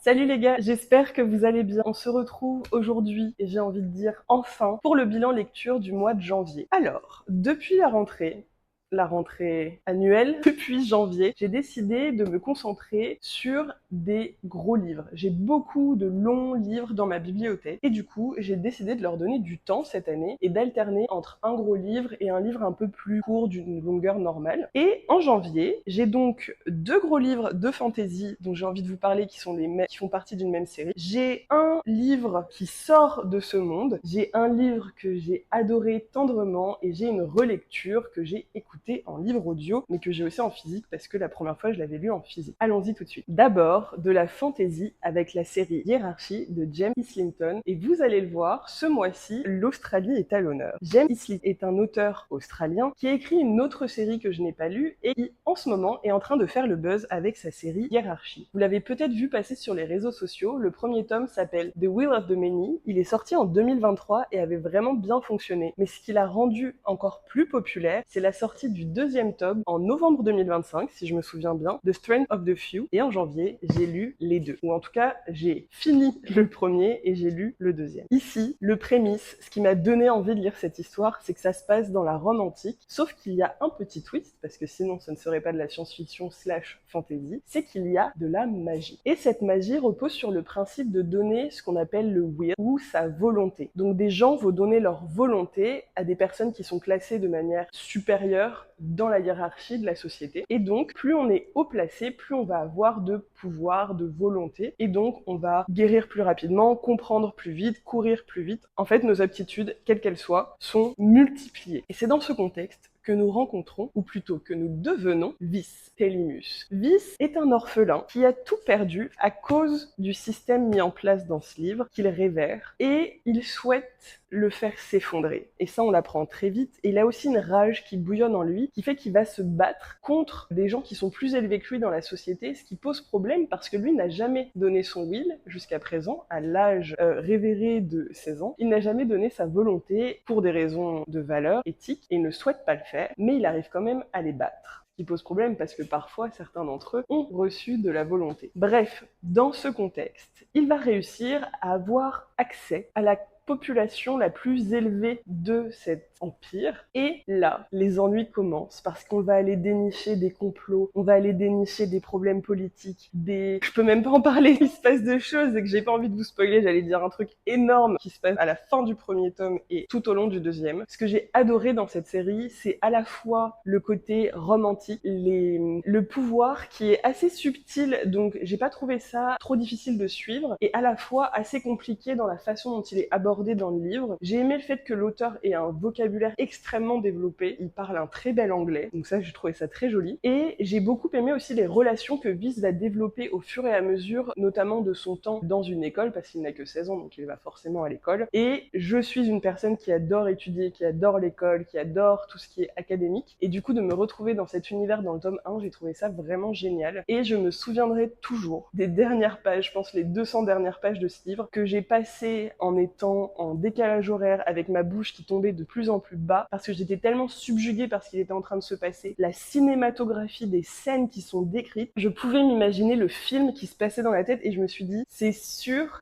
Salut les gars, j'espère que vous allez bien. On se retrouve aujourd'hui, et j'ai envie de dire enfin, pour le bilan lecture du mois de janvier. Alors, depuis la rentrée annuelle, depuis janvier, j'ai décidé de me concentrer sur des gros livres. J'ai beaucoup de longs livres dans ma bibliothèque et du coup, j'ai décidé de leur donner du temps cette année et d'alterner entre un gros livre et un livre un peu plus court d'une longueur normale. Et en janvier, j'ai donc deux gros livres de fantasy dont j'ai envie de vous parler qui font partie d'une même série. J'ai un livre qui sort de ce monde, j'ai un livre que j'ai adoré tendrement et j'ai une relecture que j'ai écoutée en livre audio, mais que j'ai aussi en physique parce que la première fois je l'avais lu en physique. Allons-y tout de suite. D'abord, de la fantasy avec la série Hiérarchie de James Islington, et vous allez le voir, ce mois-ci, l'Australie est à l'honneur. James Islington est un auteur australien qui a écrit une autre série que je n'ai pas lue et qui, en ce moment, est en train de faire le buzz avec sa série Hiérarchie. Vous l'avez peut-être vu passer sur les réseaux sociaux, le premier tome s'appelle The Will of the Many, il est sorti en 2023 et avait vraiment bien fonctionné. Mais ce qui l'a rendu encore plus populaire, c'est la sortie du deuxième tome en novembre 2025, si je me souviens bien, The Strength of the Few, et en janvier, j'ai lu les deux. Ou en tout cas, j'ai fini le premier et j'ai lu le deuxième. Ici, le prémisse, ce qui m'a donné envie de lire cette histoire, c'est que ça se passe dans la Rome antique, sauf qu'il y a un petit twist, parce que sinon ce ne serait pas de la science-fiction slash fantasy, c'est qu'il y a de la magie. Et cette magie repose sur le principe de donner ce qu'on appelle le will, ou sa volonté. Donc des gens vont donner leur volonté à des personnes qui sont classées de manière supérieure dans la hiérarchie de la société. Et donc, plus on est haut placé, plus on va avoir de pouvoir, de volonté. Et donc, on va guérir plus rapidement, comprendre plus vite, courir plus vite. En fait, nos aptitudes, quelles qu'elles soient, sont multipliées. Et c'est dans ce contexte que nous rencontrons, ou plutôt que nous devenons, Vis Tellimus. Vis est un orphelin qui a tout perdu à cause du système mis en place dans ce livre, qu'il révère, et il souhaite le faire s'effondrer. Et ça, on l'apprend très vite. Et il a aussi une rage qui bouillonne en lui, qui fait qu'il va se battre contre des gens qui sont plus élevés que lui dans la société, ce qui pose problème parce que lui n'a jamais donné son will jusqu'à présent, à l'âge révéré de 16 ans. Il n'a jamais donné sa volonté pour des raisons de valeur éthique et il ne souhaite pas le faire, mais il arrive quand même à les battre. Ce qui pose problème parce que parfois certains d'entre eux ont reçu de la volonté. Bref, dans ce contexte, il va réussir à avoir accès à la population la plus élevée de cet empire. Et là, les ennuis commencent parce qu'on va aller dénicher des complots, on va aller dénicher des problèmes politiques, Je peux même pas en parler, il se passe de choses et que j'ai pas envie de vous spoiler, j'allais dire un truc énorme qui se passe à la fin du premier tome et tout au long du deuxième. Ce que j'ai adoré dans cette série, c'est à la fois le côté romantique, le pouvoir qui est assez subtil, donc j'ai pas trouvé ça trop difficile de suivre, et à la fois assez compliqué dans la façon dont il est abordé dans le livre. J'ai aimé le fait que l'auteur ait un vocabulaire extrêmement développé, il parle un très bel anglais, donc ça j'ai trouvé ça très joli, et j'ai beaucoup aimé aussi les relations que Vis va développer au fur et à mesure, notamment de son temps dans une école, parce qu'il n'a que 16 ans, donc il va forcément à l'école, et je suis une personne qui adore étudier, qui adore l'école, qui adore tout ce qui est académique, et du coup de me retrouver dans cet univers dans le tome 1, j'ai trouvé ça vraiment génial, et je me souviendrai toujours des dernières pages, je pense les 200 dernières pages de ce livre, que j'ai passé en étant en décalage horaire avec ma bouche qui tombait de plus en plus bas parce que j'étais tellement subjuguée par ce qu'il était en train de se passer. La cinématographie des scènes qui sont décrites, je pouvais m'imaginer le film qui se passait dans la tête et je me suis dit, c'est sûr,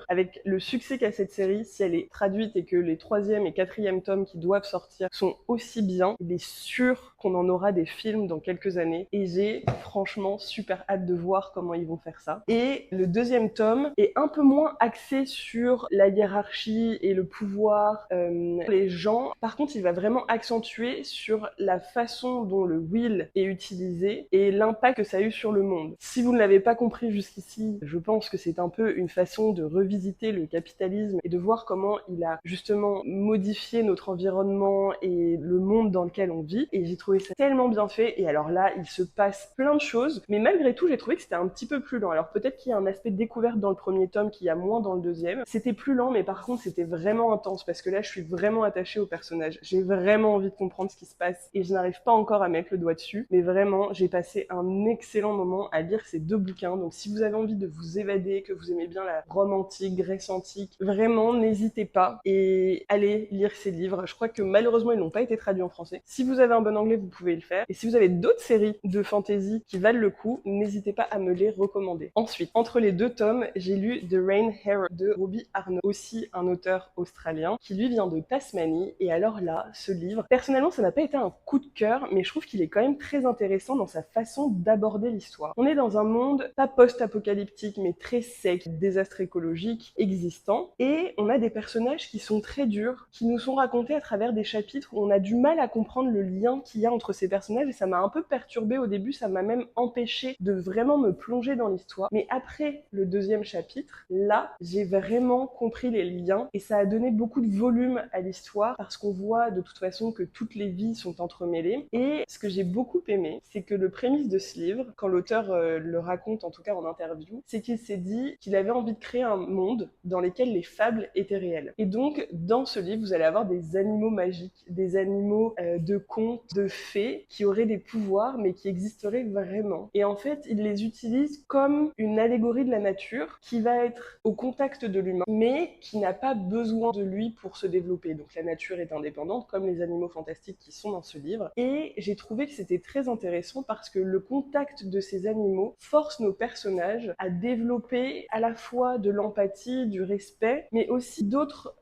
avec le succès qu'a cette série, si elle est traduite et que les 3e et 4e tomes qui doivent sortir sont aussi bien, il est sûr qu'on en aura des films dans quelques années et j'ai franchement super hâte de voir comment ils vont faire ça. Et le 2e tome est un peu moins axé sur la hiérarchie et le pouvoir, les gens. Par contre, il va vraiment accentuer sur la façon dont le will est utilisé et l'impact que ça a eu sur le monde. Si vous ne l'avez pas compris jusqu'ici, je pense que c'est un peu une façon de revisiter le capitalisme et de voir comment il a justement modifié notre environnement et le monde dans lequel on vit. Et j'ai trouvé ça tellement bien fait. Et alors là, il se passe plein de choses. Mais malgré tout, j'ai trouvé que c'était un petit peu plus lent. Alors peut-être qu'il y a un aspect découverte dans le premier tome qu'il y a moins dans le deuxième. C'était plus lent, mais par contre, c'était vraiment intense parce que là, je suis vraiment attachée au personnage. J'ai vraiment envie de comprendre ce qui se passe et je n'arrive pas encore à mettre le doigt dessus. Mais vraiment, j'ai passé un excellent moment à lire ces deux bouquins. Donc si vous avez envie de vous évader, que vous aimez bien la Rome antique, Grèce antique, vraiment, n'hésitez pas et allez lire ces livres. Je crois que malheureusement, ils n'ont pas été traduits en français. Si vous avez un bon anglais, vous pouvez le faire. Et si vous avez d'autres séries de fantasy qui valent le coup, n'hésitez pas à me les recommander. Ensuite, entre les deux tomes, j'ai lu The Rain Hero de Robbie Arnaud, aussi un auteur australien, qui lui vient de Tasmanie. Et alors là, ce livre, personnellement, ça n'a pas été un coup de cœur, mais je trouve qu'il est quand même très intéressant dans sa façon d'aborder l'histoire. On est dans un monde pas post-apocalyptique, mais très sec, désastre écologique existant, et on a des personnages qui sont très durs, qui nous sont racontés à travers des chapitres où on a du mal à comprendre le lien qu'il y a entre ces personnages, et ça m'a un peu perturbée au début, ça m'a même empêché de vraiment me plonger dans l'histoire. Mais après le deuxième chapitre, là, j'ai vraiment compris les liens, et ça a donné beaucoup de volume à l'histoire, parce qu'on voit de toute façon que toutes les vies sont entremêlées. Et ce que j'ai beaucoup aimé, c'est que le prémisse de ce livre, quand l'auteur le raconte en tout cas en interview, c'est qu'il s'est dit qu'il avait envie de créer un monde dans lequel les fables étaient réelles. Et donc, dans ce livre, vous allez avoir des animaux magiques, des animaux de contes, de fées, qui auraient des pouvoirs, mais qui existeraient vraiment. Et en fait, il les utilise comme une allégorie de la nature, qui va être au contact de l'humain, mais qui n'a pas besoin de lui pour se développer. Donc la nature est indépendante, comme les animaux fantastiques qui sont dans ce livre. Et j'ai trouvé que c'était très intéressant parce que le contact de ces animaux force nos personnages à développer à la fois de l'empathie, du respect, mais aussi d'autres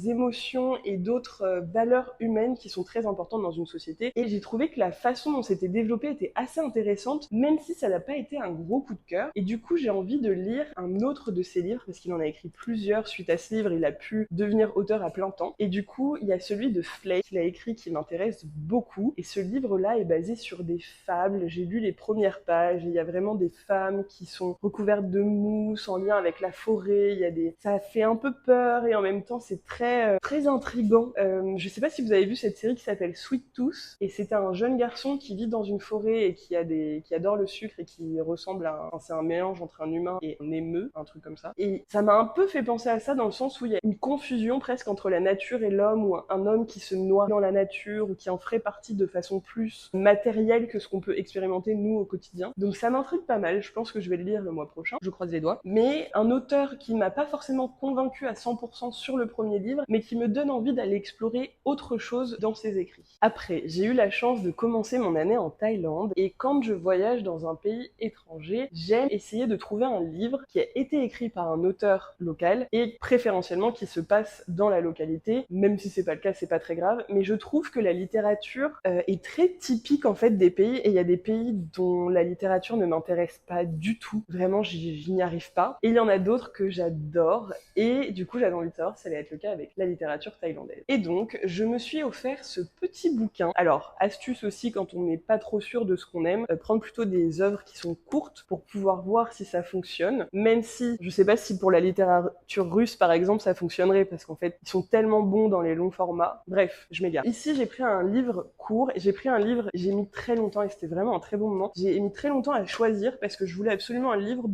émotions et d'autres valeurs humaines qui sont très importantes dans une société. Et j'ai trouvé que la façon dont c'était développé était assez intéressante, même si ça n'a pas été un gros coup de cœur. Et du coup, j'ai envie de lire un autre de ses livres, parce qu'il en a écrit plusieurs. Suite à ce livre, il a pu devenir auteur à plein temps. Et du coup, il y a celui de Flake qu'il a écrit qui m'intéresse beaucoup. Et ce livre-là est basé sur des fables. J'ai lu les premières pages, et il y a vraiment des femmes qui sont recouvertes de mousse en lien avec la forêt. Ça fait un peu peur, et en même temps, c'est très intriguant. Je sais pas si vous avez vu cette série qui s'appelle Sweet Tooth, et c'est un jeune garçon qui vit dans une forêt et qui adore le sucre et qui ressemble c'est un mélange entre un humain et un émeu, un truc comme ça. Et ça m'a un peu fait penser à ça dans le sens où il y a une confusion presque entre la nature et l'homme, ou un homme qui se noie dans la nature ou qui en ferait partie de façon plus matérielle que ce qu'on peut expérimenter nous au quotidien. Donc ça m'intrigue pas mal, je pense que je vais le lire le mois prochain, je croise les doigts. Mais un auteur qui m'a pas forcément convaincu à 100% sur le premier livre, mais qui me donne envie d'aller explorer autre chose dans ses écrits. Après, j'ai eu la chance de commencer mon année en Thaïlande, et quand je voyage dans un pays étranger, j'aime essayer de trouver un livre qui a été écrit par un auteur local, et préférentiellement qui se passe dans la localité, même si c'est pas le cas, c'est pas très grave, mais je trouve que la littérature est très typique en fait des pays, et il y a des pays dont la littérature ne m'intéresse pas du tout, vraiment j'y n'y arrive pas, et il y en a d'autres que j'adore, et du coup j'avais envie de savoir si ça allait être le cas avec la littérature thaïlandaise. Et donc, je me suis offert ce petit bouquin. Alors, astuce aussi quand on n'est pas trop sûr de ce qu'on aime, prendre plutôt des œuvres qui sont courtes pour pouvoir voir si ça fonctionne, même si, je sais pas si pour la littérature russe par exemple ça fonctionnerait, parce qu'en fait, ils sont tellement bons dans les longs formats. Bref, je m'égare. Ici, j'ai pris un livre court, et j'ai mis très longtemps, et c'était vraiment un très bon moment, j'ai mis très longtemps à choisir parce que je voulais absolument un livre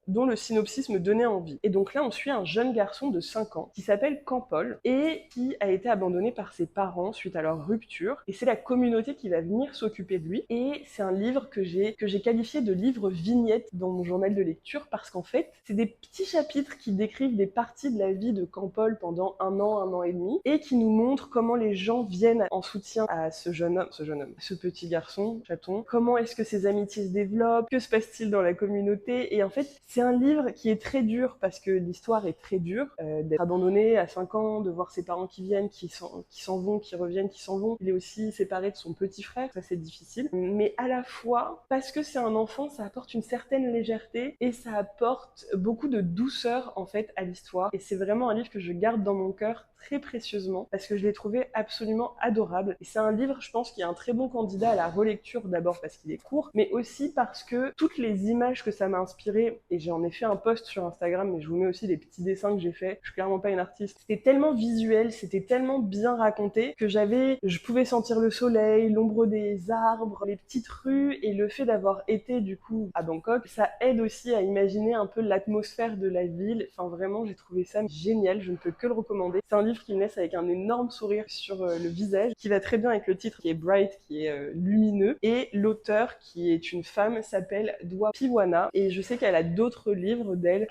dont le synopsis me donnait envie. Et donc là, on suit un jeune garçon de 5 ans qui s'appelle Campol et qui a été abandonné par ses parents suite à leur rupture. Et c'est la communauté qui va venir s'occuper de lui. Et c'est un livre que j'ai qualifié de livre vignette dans mon journal de lecture, parce qu'en fait, c'est des petits chapitres qui décrivent des parties de la vie de Campol pendant un an et demi, et qui nous montrent comment les gens viennent en soutien à ce petit garçon, chaton. Comment est-ce que ses amitiés se développent, que se passe-t-il dans la communauté. Et en fait, c'est un livre qui est très dur, parce que l'histoire est très dure, d'être abandonné à 5 ans, de voir ses parents qui viennent, qui s'en vont, qui reviennent, qui s'en vont. Il est aussi séparé de son petit frère, ça c'est difficile. Mais à la fois, parce que c'est un enfant, ça apporte une certaine légèreté, et ça apporte beaucoup de douceur en fait à l'histoire. Et c'est vraiment un livre que je garde dans mon cœur très précieusement, parce que je l'ai trouvé absolument adorable. Et c'est un livre, je pense, qui est un très bon candidat à la relecture, d'abord parce qu'il est court, mais aussi parce que toutes les images que ça m'a inspiré, et j'en ai fait un post sur Instagram, mais je vous mets aussi les petits dessins que j'ai faits, je suis clairement pas une artiste, c'était tellement visuel, c'était tellement bien raconté, que je pouvais sentir le soleil, l'ombre des arbres, les petites rues, et le fait d'avoir été du coup à Bangkok, ça aide aussi à imaginer un peu l'atmosphère de la ville. Enfin vraiment, j'ai trouvé ça génial, je ne peux que le recommander. C'est un livre livre qui me laisse avec un énorme sourire sur le visage, qui va très bien avec le titre qui est bright, qui est lumineux, et l'auteur qui est une femme s'appelle Dwa Piwana, et je sais qu'elle a d'autres livres d'elle,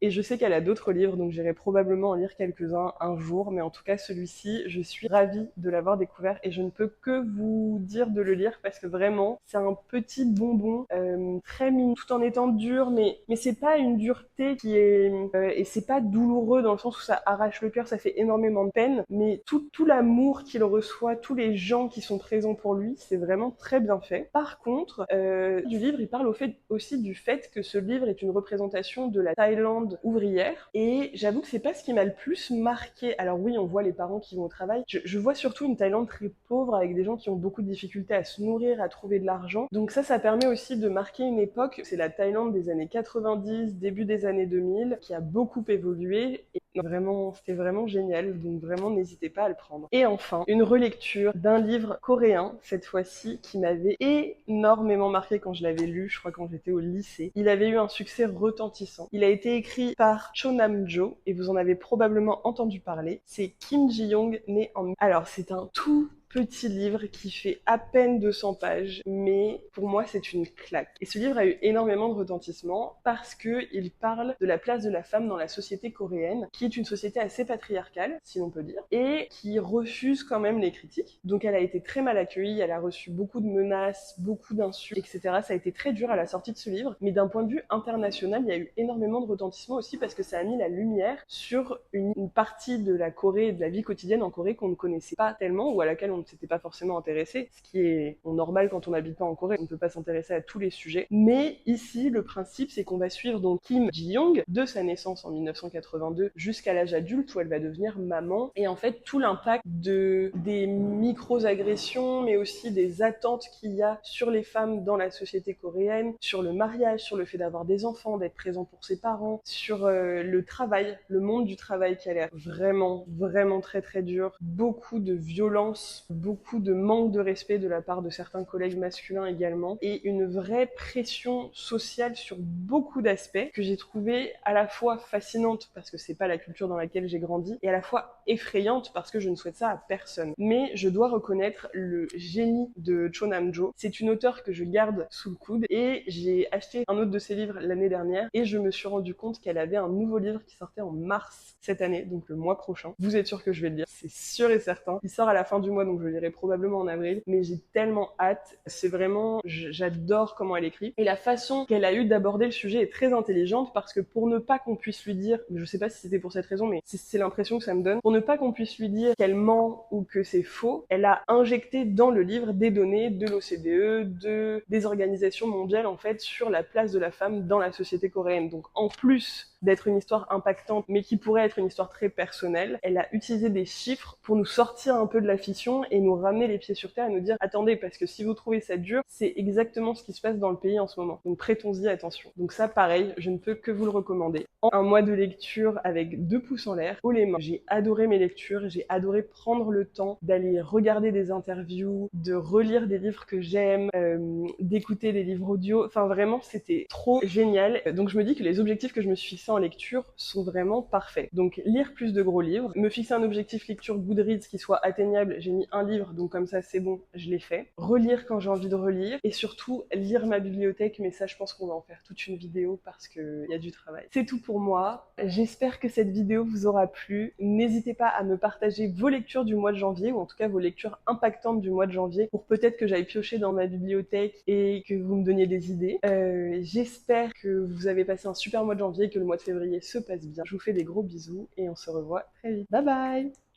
et je sais qu'elle a d'autres livres, donc j'irai probablement en lire quelques-uns un jour, mais en tout cas celui-ci, je suis ravie de l'avoir découvert et je ne peux que vous dire de le lire parce que vraiment, c'est un petit bonbon très mignon, tout en étant dur, mais c'est pas une dureté qui est... et c'est pas douloureux dans le sens où ça arrache le cœur, ça fait énormément de peine, mais tout l'amour qu'il reçoit, tous les gens qui sont présents pour lui, c'est vraiment très bien fait. Par contre, du livre, il parle aussi du fait que ce livre est une représentation de la Thaïlande ouvrière, et j'avoue que c'est pas ce qui m'a le plus marqué. Alors oui, on voit les parents qui vont au travail, je vois surtout une Thaïlande très pauvre, avec des gens qui ont beaucoup de difficultés à se nourrir, à trouver de l'argent, donc ça permet aussi de marquer une époque. C'est la Thaïlande des années 90, début des années 2000, qui a beaucoup évolué, et vraiment, c'était vraiment génial, donc vraiment n'hésitez pas à le prendre. Et enfin, une relecture d'un livre coréen, cette fois-ci, qui m'avait énormément marqué quand je l'avais lu, je crois quand j'étais au lycée. Il avait eu un succès retentissant. Il a été écrit par Cho Nam-jo, et vous en avez probablement entendu parler. C'est Kim Ji-young, né en... Alors, c'est un tout petit livre qui fait à peine 200 pages, mais pour moi c'est une claque. Et ce livre a eu énormément de retentissement parce qu'il parle de la place de la femme dans la société coréenne, qui est une société assez patriarcale, si l'on peut dire, et qui refuse quand même les critiques. Donc elle a été très mal accueillie, elle a reçu beaucoup de menaces, beaucoup d'insultes, etc. Ça a été très dur à la sortie de ce livre, mais d'un point de vue international, il y a eu énormément de retentissement aussi parce que ça a mis la lumière sur une partie de la Corée et de la vie quotidienne en Corée qu'on ne connaissait pas tellement, ou à laquelle on ne s'était pas forcément intéressé, ce qui est normal quand on n'habite pas en Corée, on ne peut pas s'intéresser à tous les sujets. Mais ici, le principe, c'est qu'on va suivre donc Kim Ji-young, de sa naissance en 1982 jusqu'à l'âge adulte où elle va devenir maman, et en fait tout l'impact des micro-agressions, mais aussi des attentes qu'il y a sur les femmes dans la société coréenne, sur le mariage, sur le fait d'avoir des enfants, d'être présent pour ses parents, sur le travail, le monde du travail qui a l'air vraiment, vraiment très très dur, beaucoup de violence, beaucoup de manque de respect de la part de certains collègues masculins également, et une vraie pression sociale sur beaucoup d'aspects que j'ai trouvé à la fois fascinante parce que c'est pas la culture dans laquelle j'ai grandi, et à la fois effrayante parce que je ne souhaite ça à personne. Mais je dois reconnaître le génie de Cho Nam-jo. C'est une auteure que je garde sous le coude, et j'ai acheté un autre de ses livres l'année dernière, et je me suis rendu compte qu'elle avait un nouveau livre qui sortait en mars cette année, donc le mois prochain. Vous êtes sûr que je vais le lire, c'est sûr et certain. Il sort à la fin du mois, donc je le lirai probablement en avril, mais j'ai tellement hâte. C'est vraiment, j'adore comment elle écrit, et la façon qu'elle a eu d'aborder le sujet est très intelligente, parce que pour ne pas qu'on puisse lui dire, je sais pas si c'était pour cette raison, mais c'est l'impression que ça me donne, pour ne pas qu'on puisse lui dire qu'elle ment ou que c'est faux, elle a injecté dans le livre des données de l'OCDE, des organisations mondiales en fait, sur la place de la femme dans la société coréenne. Donc en plus d'être une histoire impactante, mais qui pourrait être une histoire très personnelle, elle a utilisé des chiffres pour nous sortir un peu de la fiction et nous ramener les pieds sur terre et nous dire attendez, parce que si vous trouvez ça dur, c'est exactement ce qui se passe dans le pays en ce moment. Donc prêtons-y attention. Donc ça, pareil, je ne peux que vous le recommander. Un mois de lecture avec 2 pouces en l'air, haut les mains. J'ai adoré mes lectures, j'ai adoré prendre le temps d'aller regarder des interviews, de relire des livres que j'aime, d'écouter des livres audio. Enfin vraiment, c'était trop génial. Donc je me dis que les objectifs que je me suis fixés en lecture sont vraiment parfaits. Donc lire plus de gros livres, me fixer un objectif lecture Goodreads qui soit atteignable, j'ai mis un livre, donc comme ça c'est bon, je l'ai fait. Relire quand j'ai envie de relire, et surtout lire ma bibliothèque, mais ça je pense qu'on va en faire toute une vidéo parce qu'il y a du travail. C'est tout pour moi, j'espère que cette vidéo vous aura plu. N'hésitez pas à me partager vos lectures du mois de janvier, ou en tout cas vos lectures impactantes du mois de janvier, pour peut-être que j'aille piocher dans ma bibliothèque et que vous me donniez des idées. J'espère que vous avez passé un super mois de janvier et que le mois de février se passe bien. Je vous fais des gros bisous et on se revoit très vite. Bye bye!